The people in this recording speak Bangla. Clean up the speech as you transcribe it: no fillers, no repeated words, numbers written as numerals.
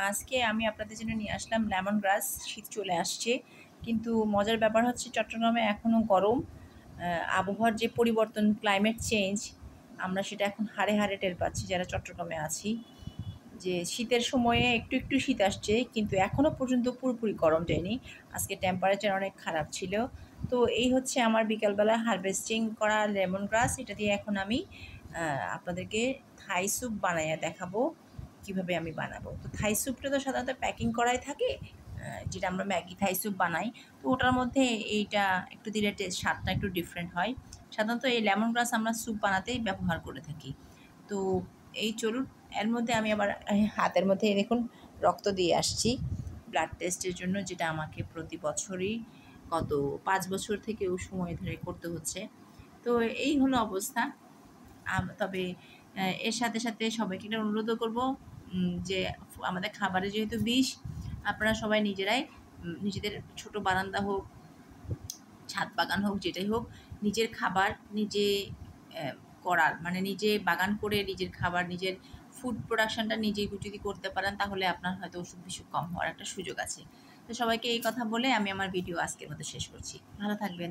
আজকে আমি আপনাদের জন্য নিয়ে আসলাম লেমন গ্রাস। শীত চলে আসছে, কিন্তু মজার ব্যাপার হচ্ছে চট্টগ্রামে এখনও গরম। আবহাওয়ার যে পরিবর্তন, ক্লাইমেট চেঞ্জ, আমরা সেটা এখন হাড়ে হাড়ে টের পাচ্ছি যারা চট্টগ্রামে আছি। যে শীতের সময়ে একটু একটু শীত আসছে, কিন্তু এখনও পর্যন্ত পুরোপুরি গরম যায়নি। আজকে টেম্পারেচার অনেক খারাপ ছিল। তো এই হচ্ছে আমার বিকালবেলা হারভেস্টিং করা লেমন গ্রাস। এটা দিয়ে এখন আমি আপনাদেরকে থাই স্যুপ বানাইয়া দেখাবো কিভাবে আমি বানাবো। তো থাই স্যুপটা তো সাধারণত প্যাকিং করাই থাকে, যেটা আমরা ম্যাগি থাই স্যুপ বানাই। তো ওটার মধ্যে এইটা একটু দিলে স্বাদটা একটু ডিফারেন্ট হয়। সাধারণত এই লেমন গ্রাস আমরা স্যুপ বানাতেই ব্যবহার করে থাকি। তো এই চলুন, এর মধ্যে আমি আবার হাতের মধ্যে দেখুন রক্ত দিয়ে আসছি ব্লাড টেস্টের জন্য, যেটা আমাকে প্রতি বছরই গত ৫ বছর থেকেও সময় ধরে করতে হচ্ছে। তো এই হলো অবস্থা। তবে এর সাথে সাথে সবাইকে একটা অনুরোধও করব, যে আমাদের খাবারে যেহেতু বিষ, আপনারা সবাই নিজেরাই নিজেদের ছোট বারান্দা হোক, ছাদ বাগান হোক, যেটাই হোক, নিজের খাবার নিজে আহ, করার মানে নিজে বাগান করে নিজের খাবার, নিজের ফুড প্রোডাকশনটা নিজেই যদি করতে পারেন, তাহলে আপনার হয়তো অসুখ বিসুখ কম হওয়ার একটা সুযোগ আছে। তো সবাইকে এই কথা বলে আমি আমার ভিডিও আজকের মতো শেষ করছি। ভালো থাকবেন।